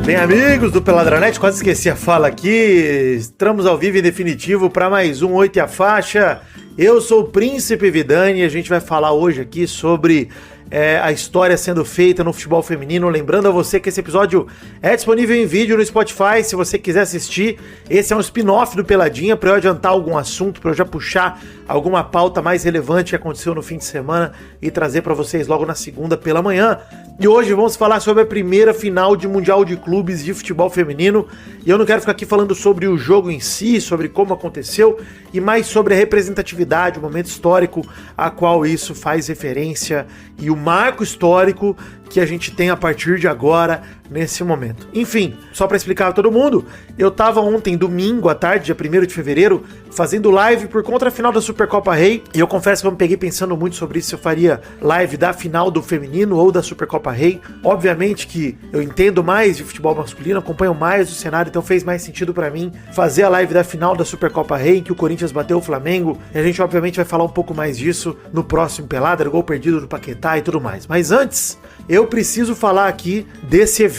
Bem, amigos do Peladranet, quase esqueci a fala aqui. Estamos ao vivo em definitivo para mais um 8 e a Faixa. Eu sou o Príncipe Vidani e a gente vai falar hoje aqui sobre a história sendo feita no futebol feminino. Lembrando a você que esse episódio é disponível em vídeo no Spotify, se você quiser assistir. Esse é um spin-off do Peladinha, para eu adiantar algum assunto, para eu já puxar alguma pauta mais relevante que aconteceu no fim de semana e trazer para vocês logo na segunda pela manhã. E hoje vamos falar sobre a primeira final de Mundial de Clubes de Futebol Feminino. E eu não quero ficar aqui falando sobre o jogo em si, sobre como aconteceu, e mais sobre a representatividade, o momento histórico a qual isso faz referência e o marco histórico que a gente tem a partir de agora, nesse momento. Enfim, só para explicar a todo mundo, eu tava ontem, domingo à tarde, dia 1º de fevereiro, fazendo live por conta da final da Supercopa Rei, e eu confesso que eu me peguei pensando muito sobre isso, se eu faria live da final do feminino ou da Supercopa Rei. Obviamente que eu entendo mais de futebol masculino, acompanho mais o cenário, então fez mais sentido para mim fazer a live da final da Supercopa Rei, em que o Corinthians bateu o Flamengo, e a gente obviamente vai falar um pouco mais disso no próximo Pelada, gol perdido do Paquetá e tudo mais. Mas antes, eu preciso falar aqui desse evento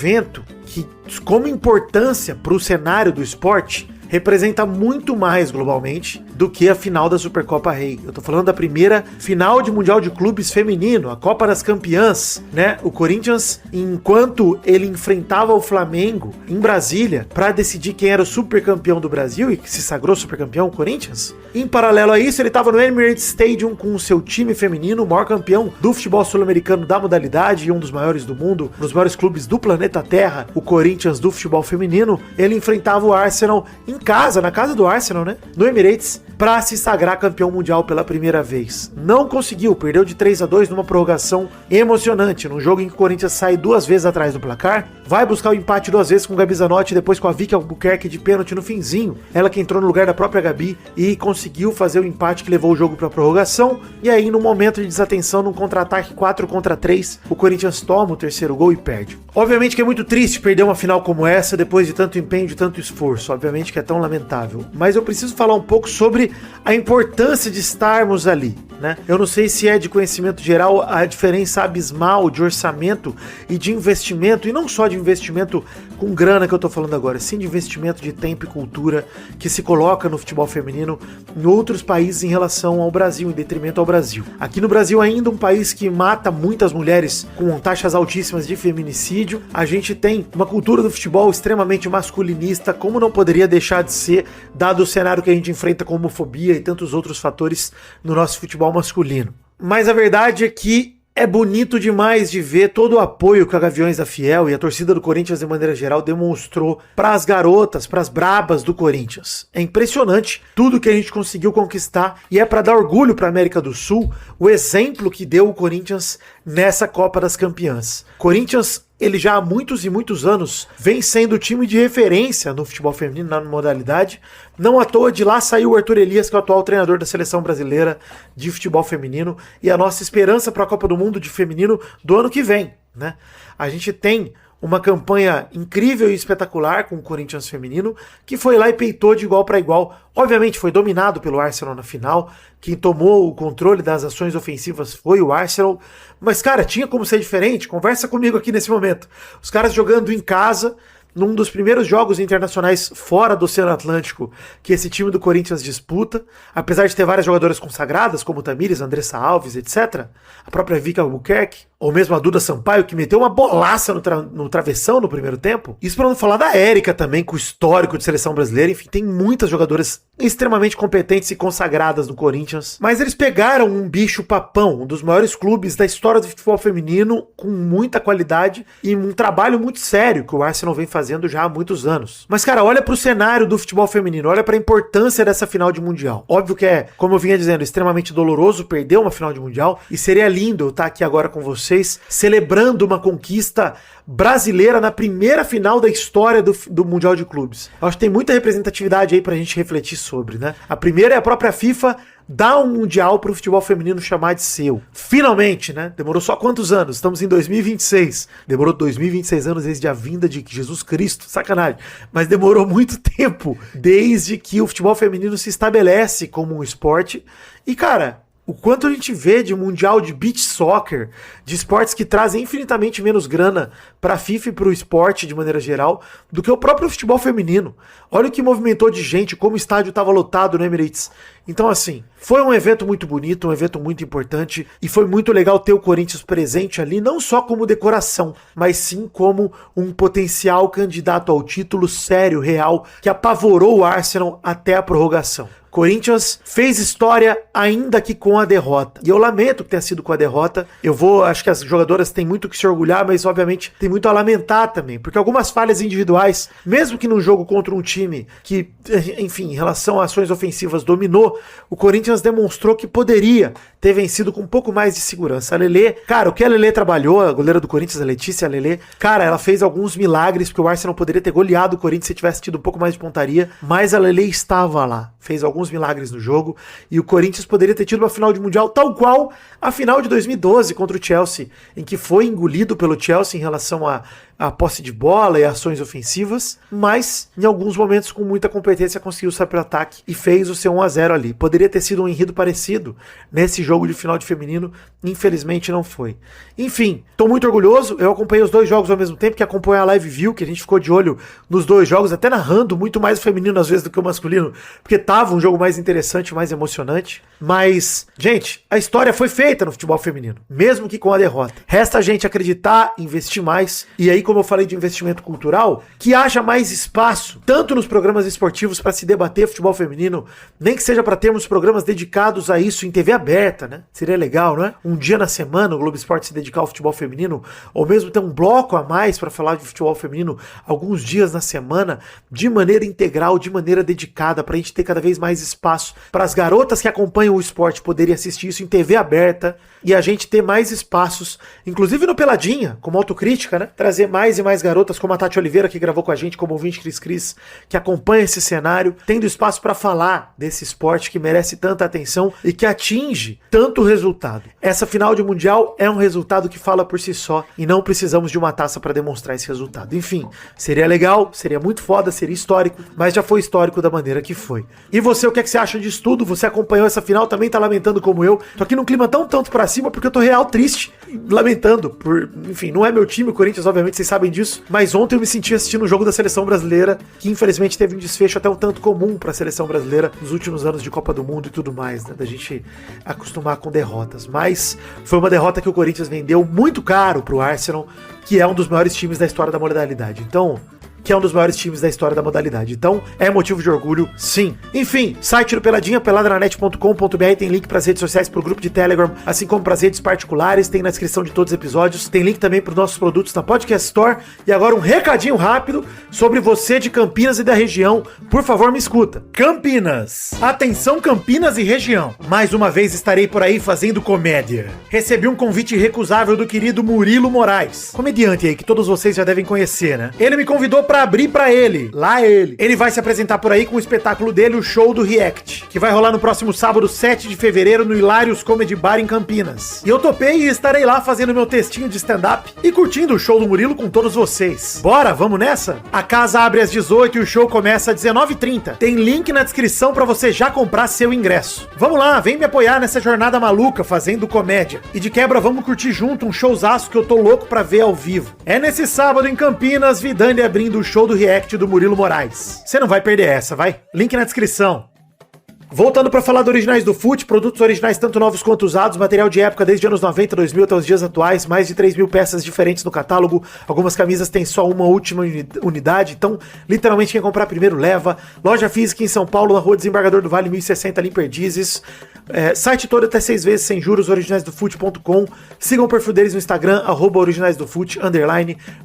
que, como importância para o cenário do esporte, representa muito mais globalmente do que a final da Supercopa Rei. Eu tô falando da primeira final de Mundial de Clubes feminino, a Copa das Campeãs, né? O Corinthians, enquanto ele enfrentava o Flamengo em Brasília para decidir quem era o supercampeão do Brasil e que se sagrou supercampeão, o Corinthians, em paralelo a isso, ele estava no Emirates Stadium com o seu time feminino, o maior campeão do futebol sul-americano da modalidade e um dos maiores do mundo, um dos maiores clubes do planeta Terra, o Corinthians do futebol feminino. Ele enfrentava o Arsenal em casa, na casa do Arsenal, né? No Emirates, para se sagrar campeão mundial pela primeira vez. Não conseguiu, perdeu de 3-2 numa prorrogação emocionante, num jogo em que o Corinthians sai 2 vezes atrás do placar, vai buscar o empate 2 vezes com o Gabi Zanotti, depois com a Vicky Albuquerque de pênalti no finzinho, ela que entrou no lugar da própria Gabi e conseguiu fazer o empate que levou o jogo para prorrogação. E aí, no momento de desatenção, num contra-ataque 4-3, o Corinthians toma o terceiro gol e perde. Obviamente que é muito triste perder uma final como essa depois de tanto empenho, de tanto esforço, obviamente que é tão lamentável, mas eu preciso falar um pouco sobre a importância de estarmos ali, né? Eu não sei se é de conhecimento geral a diferença abismal de orçamento e de investimento, e não só de investimento com grana que eu tô falando agora, sim de investimento de tempo e cultura que se coloca no futebol feminino em outros países em relação ao Brasil, em detrimento ao Brasil. Aqui no Brasil, ainda um país que mata muitas mulheres com taxas altíssimas de feminicídio, a gente tem uma cultura do futebol extremamente masculinista, como não poderia deixar de ser, dado o cenário que a gente enfrenta com homofobia e tantos outros fatores no nosso futebol masculino. Mas a verdade é que é bonito demais de ver todo o apoio que a Gaviões da Fiel e a torcida do Corinthians de maneira geral demonstrou para as garotas, para as brabas do Corinthians. É impressionante tudo que a gente conseguiu conquistar e é para dar orgulho para a América do Sul o exemplo que deu o Corinthians nessa Copa das Campeãs. Corinthians, ele já há muitos e muitos anos vem sendo o time de referência no futebol feminino, na modalidade. Não à toa de lá saiu o Arthur Elias, que é o atual treinador da seleção brasileira de futebol feminino, e a nossa esperança para a Copa do Mundo de feminino do ano que vem, né? A gente tem uma campanha incrível e espetacular com o Corinthians feminino, que foi lá e peitou de igual para igual. Obviamente foi dominado pelo Arsenal na final, quem tomou o controle das ações ofensivas foi o Arsenal, mas cara, tinha como ser diferente? Conversa comigo aqui nesse momento. Os caras jogando em casa, num dos primeiros jogos internacionais fora do Oceano Atlântico que esse time do Corinthians disputa, apesar de ter várias jogadoras consagradas, como Tamires, Andressa Alves, etc., a própria Vicky Albuquerque, ou mesmo a Duda Sampaio, que meteu uma bolaça no travessão no primeiro tempo. Isso para não falar da Érica também, com o histórico de seleção brasileira. Enfim, tem muitas jogadoras extremamente competentes e consagradas no Corinthians. Mas eles pegaram um bicho papão, um dos maiores clubes da história do futebol feminino, com muita qualidade e um trabalho muito sério que o Arsenal vem fazendo já há muitos anos. Mas, cara, olha pro cenário do futebol feminino, olha pra importância dessa final de Mundial. Óbvio que é, como eu vinha dizendo, extremamente doloroso perder uma final de Mundial, e seria lindo eu estar aqui agora com vocês celebrando uma conquista brasileira na primeira final da história do Mundial de Clubes. Eu acho que tem muita representatividade aí pra gente refletir sobre, né? A primeira é a própria FIFA dar um Mundial pro futebol feminino chamar de seu. Finalmente, né? Demorou só quantos anos? Estamos em 2026. Demorou 2026 anos desde a vinda de Jesus Cristo. Sacanagem. Mas demorou muito tempo desde que o futebol feminino se estabelece como um esporte. E, cara, o quanto a gente vê de mundial de beach soccer, de esportes que trazem infinitamente menos grana para a FIFA e para o esporte de maneira geral, do que o próprio futebol feminino. Olha o que movimentou de gente, como o estádio estava lotado no Emirates. Então, assim, foi um evento muito bonito, um evento muito importante, e foi muito legal ter o Corinthians presente ali, não só como decoração, mas sim como um potencial candidato ao título sério, real, que apavorou o Arsenal até a prorrogação. Corinthians fez história ainda que com a derrota. E eu lamento que tenha sido com a derrota. Acho que as jogadoras têm muito que se orgulhar, mas obviamente tem muito a lamentar também, porque algumas falhas individuais, mesmo que num jogo contra um time que, enfim, em relação a ações ofensivas dominou, o Corinthians demonstrou que poderia ter vencido com um pouco mais de segurança. A Lelê, cara, o que a Lelê trabalhou, a goleira do Corinthians, a Letícia Lelê, cara, ela fez alguns milagres, porque o Arsenal poderia ter goleado o Corinthians se tivesse tido um pouco mais de pontaria, mas a Lelê estava lá, fez alguns milagres no jogo, e o Corinthians poderia ter tido uma final de Mundial tal qual a final de 2012 contra o Chelsea, em que foi engolido pelo Chelsea em relação a posse de bola e ações ofensivas, mas em alguns momentos com muita competência conseguiu sair para o ataque e fez o seu 1-0 ali. Poderia ter sido um enredo parecido nesse jogo de final de feminino, infelizmente não foi. Enfim, tô muito orgulhoso, eu acompanhei os dois jogos ao mesmo tempo, que acompanhou a Live View, que a gente ficou de olho nos dois jogos, até narrando muito mais o feminino às vezes do que o masculino, porque tava um jogo mais interessante, mais emocionante. Mas, gente, a história foi feita no futebol feminino, mesmo que com a derrota. Resta a gente acreditar, investir mais, e aí, como eu falei de investimento cultural, que haja mais espaço, tanto nos programas esportivos para se debater futebol feminino, nem que seja para termos programas dedicados a isso em TV aberta, né? Seria legal, não é? Um dia na semana o Globo Esporte se dedicar ao futebol feminino, ou mesmo ter um bloco a mais para falar de futebol feminino alguns dias na semana, de maneira integral, de maneira dedicada, para a gente ter cada vez mais espaço para as garotas que acompanham o esporte poderem assistir isso em TV aberta, e a gente ter mais espaços, inclusive no Peladinha, como autocrítica, né? Trazer mais e mais garotas, como a Tati Oliveira, que gravou com a gente, como ouvinte Cris, que acompanha esse cenário, tendo espaço para falar desse esporte que merece tanta atenção e que atinge tanto resultado. Essa final de Mundial é um resultado que fala por si só, e não precisamos de uma taça para demonstrar esse resultado. Enfim, seria legal, seria muito foda, seria histórico, mas já foi histórico da maneira que foi. E você, o que é que você acha disso tudo? Você acompanhou essa final, também tá lamentando como eu? Tô aqui num clima tanto pra cima, porque eu tô real triste, lamentando por, enfim, não é meu time, o Corinthians, obviamente, vocês sabem disso, mas ontem eu me senti assistindo um jogo da seleção brasileira, que infelizmente teve um desfecho até um tanto comum pra seleção brasileira nos últimos anos de Copa do Mundo e tudo mais, né, da gente acostumar com derrotas, mas foi uma derrota que o Corinthians vendeu muito caro pro Arsenal, que é um dos maiores times da história da modalidade. Então, é motivo de orgulho, sim. Enfim, site do Peladinha, peladranet.com.br, tem link pras redes sociais, pro grupo de Telegram, assim como pras redes particulares, tem na descrição de todos os episódios, tem link também pros nossos produtos na Podcast Store. E agora um recadinho rápido sobre você de Campinas e da região, por favor me escuta. Campinas, atenção Campinas e região, mais uma vez estarei por aí fazendo comédia. Recebi um convite irrecusável do querido Murilo Moraes, comediante aí que todos vocês já devem conhecer, né? Ele me convidou pra abrir pra ele, ele vai se apresentar por aí com o espetáculo dele, o Show do React, que vai rolar no próximo sábado, 7 de fevereiro, no Hilários Comedy Bar em Campinas. E eu topei e estarei lá fazendo meu textinho de stand-up e curtindo o show do Murilo com todos vocês. Bora, vamos nessa? A casa abre às 18 e o show começa às 19h30. Tem link na descrição pra você já comprar seu ingresso. Vamos lá, vem me apoiar nessa jornada maluca fazendo comédia. E de quebra, vamos curtir junto um showzaço que eu tô louco pra ver ao vivo. É nesse sábado em Campinas, Vidani abrindo o show do React do Murilo Moraes. Você não vai perder essa, vai? Link na descrição. Voltando para falar do Originais do Fute, produtos originais tanto novos quanto usados, material de época desde anos 90, 2000 até os dias atuais, mais de 3.000 peças diferentes no catálogo, algumas camisas têm só uma última unidade, então literalmente quem comprar primeiro leva. Loja física em São Paulo, na Rua Desembargador do Vale 1060, ali em Perdizes. Site todo até 6 vezes sem juros, originaisdofute.com. Sigam o perfil deles no Instagram, @originaisdofute_.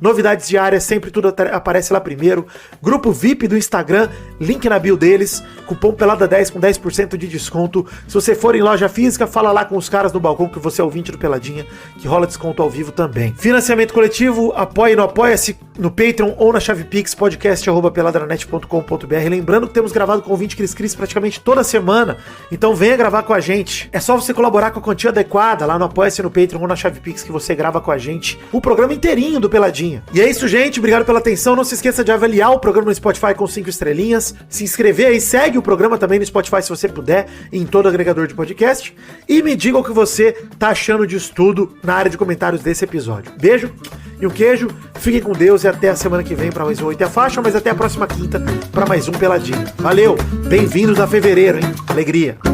Novidades diárias, sempre tudo aparece lá primeiro. Grupo VIP do Instagram, link na bio deles, cupom PELADA10 com 10% de desconto. Se você for em loja física, fala lá com os caras no balcão que você é ouvinte do Peladinha, que rola desconto ao vivo também. Financiamento coletivo, apoie no Apoia-se, no Patreon ou na chave Pix, podcast@peladranet.com.br. Lembrando que temos gravado com o ouvinte Cris praticamente toda semana, então venha gravar com a gente. É só você colaborar com a quantia adequada lá no Apoia-se, no Patreon ou na chave Pix, que você grava com a gente o programa inteirinho do Peladinha. E é isso, gente. Obrigado pela atenção. Não se esqueça de avaliar o programa no Spotify com 5 estrelinhas, se inscrever aí, segue o programa também no Spotify se você puder, em todo agregador de podcast. E me diga o que você tá achando disso tudo na área de comentários desse episódio. Beijo e um queijo, fiquem com Deus e até a semana que vem para mais um 8 e a Faixa, mas até a próxima quinta para mais um Peladinho. Valeu, bem-vindos a fevereiro, hein? Alegria!